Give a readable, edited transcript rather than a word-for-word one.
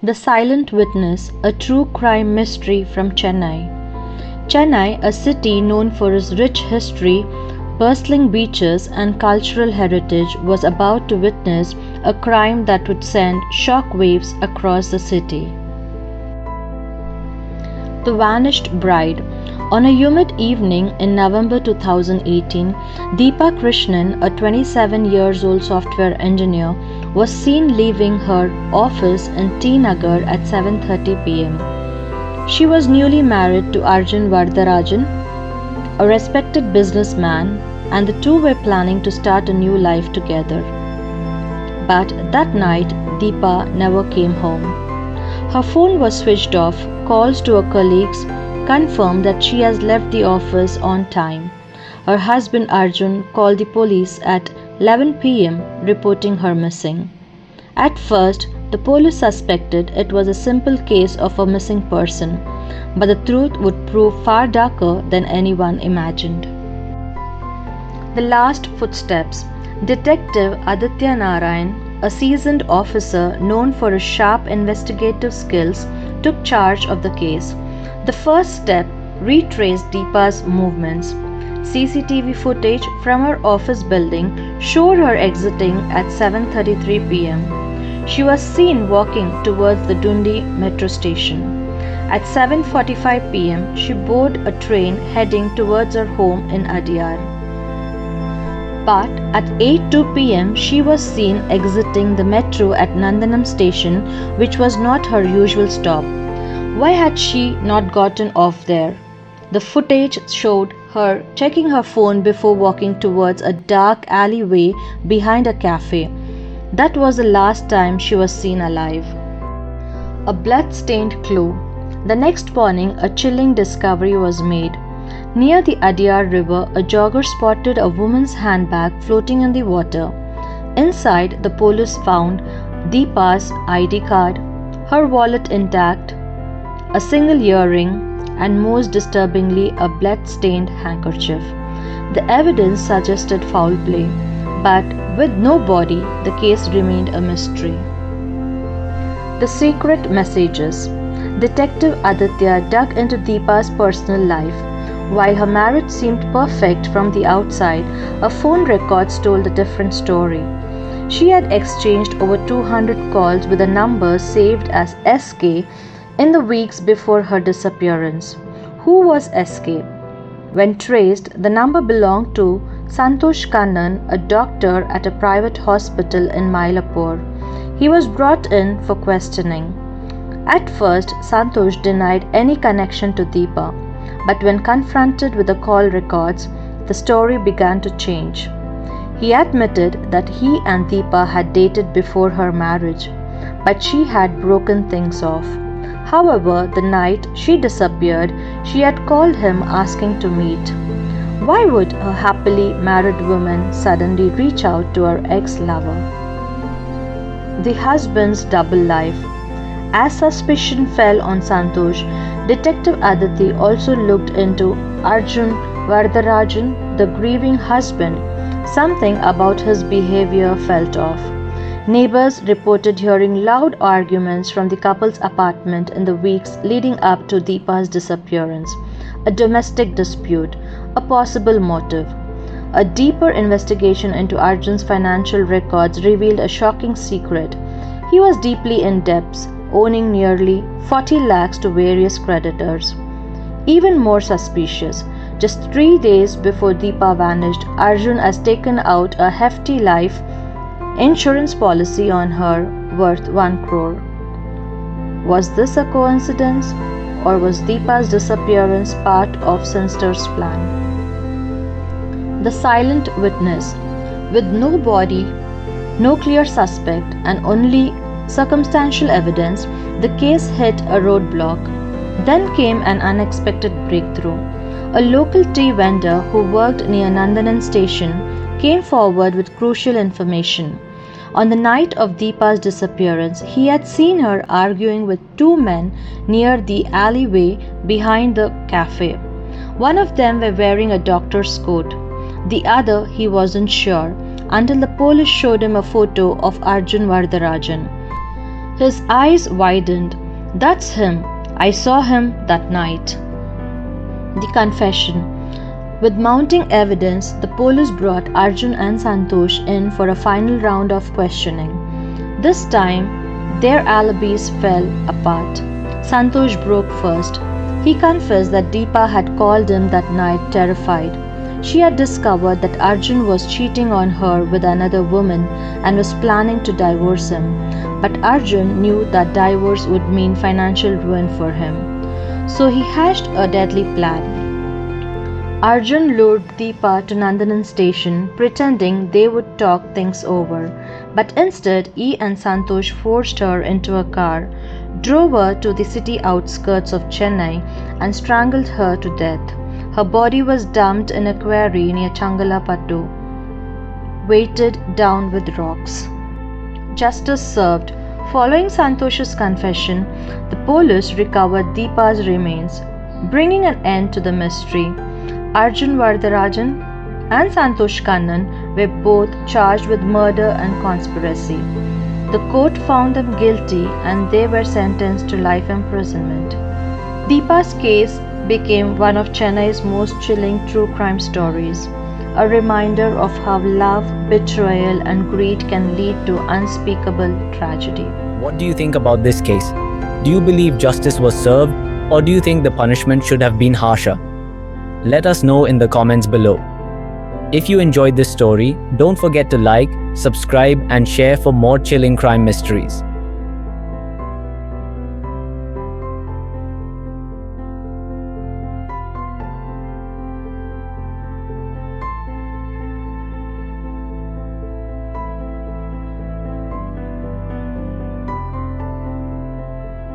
The Silent Witness, a true crime mystery from Chennai. Chennai, a city known for its rich history, bustling beaches, and cultural heritage, was about to witness a crime that would send shock waves across the city. The Vanished Bride. On a humid evening in November 2018, Deepa Krishnan, a 27 years old software engineer, was seen leaving her office in T Nagar at 7:30 pm. She was newly married to Arjun Vardarajan, a respected businessman, and the two were planning to start a new life together. But that night, Deepa never came home. Her phone was switched off. Calls to her colleagues confirmed that she has left the office on time. Her husband Arjun called the police at 11 pm reporting her missing. At first, the police suspected it was a simple case of a missing person, but the truth would prove far darker than anyone imagined. The Last Footsteps. Detective Aditya Narayan, a seasoned officer known for his sharp investigative skills, took charge of the case. The first step retraced Deepa's movements. CCTV footage from her office building showed her exiting at 7:33 pm. She was seen walking towards the Dundi metro station. At 7:45 pm, she boarded a train heading towards her home in Adyar. But at 8:02 pm, she was seen exiting the metro at Nandanam station, which was not her usual stop. Why had she not gotten off there? The footage showed her checking her phone before walking towards a dark alleyway behind a cafe. That was the last time she was seen alive. A blood-stained clue. The next morning, a chilling discovery was made. Near the Adyar River, a jogger spotted a woman's handbag floating in the water. Inside, the police found Deepa's ID card, her wallet intact, a single earring, and most disturbingly, a blood-stained handkerchief. The evidence suggested foul play, but with no body, the case remained a mystery. The Secret Messages. Detective Aditya dug into Deepa's personal life. While her marriage seemed perfect from the outside, her phone records told a different story. She had exchanged over 200 calls with a number saved as SK in the weeks before her disappearance. Who was SK? When traced, the number belonged to Santosh Kannan, a doctor at a private hospital in Mylapore. He was brought in for questioning. At first, Santosh denied any connection to Deepa, but when confronted with the call records, the story began to change. He admitted that he and Deepa had dated before her marriage, but she had broken things off. However, the night she disappeared, she had called him asking to meet. Why would a happily married woman suddenly reach out to her ex-lover? The husband's double life. As suspicion fell on Santosh, Detective Aditi also looked into Arjun Vardarajan, the grieving husband. Something about his behavior felt off. Neighbors reported hearing loud arguments from the couple's apartment in the weeks leading up to Deepa's disappearance. A domestic dispute, a possible motive. A deeper investigation into Arjun's financial records revealed a shocking secret. He was deeply in debt, owing nearly 40 lakhs to various creditors. Even more suspicious, just 3 days before Deepa vanished, Arjun has taken out a hefty life insurance policy on her worth 1 crore. Was this a coincidence, or was Deepa's disappearance part of sinister's plan? The Silent Witness. With no body, no clear suspect, and only circumstantial evidence, the case hit a roadblock. Then came an unexpected breakthrough. A local tea vendor who worked near Nandanam station came forward with crucial information. On the night of Deepa's disappearance, he had seen her arguing with two men near the alleyway behind the cafe. One of them were wearing a doctor's coat. The other he wasn't sure until the police showed him a photo of Arjun Vardarajan. His eyes widened. That's him. I saw him that night. The confession. With mounting evidence, the police brought Arjun and Santosh in for a final round of questioning. This time, their alibis fell apart. Santosh broke first. He confessed that Deepa had called him that night terrified. She had discovered that Arjun was cheating on her with another woman and was planning to divorce him. But Arjun knew that divorce would mean financial ruin for him. So he hatched a deadly plan. Arjun lured Deepa to Nandanan station, pretending they would talk things over. But instead, he and Santosh forced her into a car, drove her to the city outskirts of Chennai, and strangled her to death. Her body was dumped in a quarry near Changalapattu, weighted down with rocks. Justice served. Following Santosh's confession, the police recovered Deepa's remains, bringing an end to the mystery. Arjun Vardarajan and Santosh Kannan were both charged with murder and conspiracy. The court found them guilty and they were sentenced to life imprisonment. Deepa's case became one of Chennai's most chilling true crime stories, a reminder of how love, betrayal, and greed can lead to unspeakable tragedy. What do you think about this case? Do you believe justice was served, or do you think the punishment should have been harsher? Let us know in the comments below. If you enjoyed this story, don't forget to like, subscribe, and share for more chilling crime mysteries.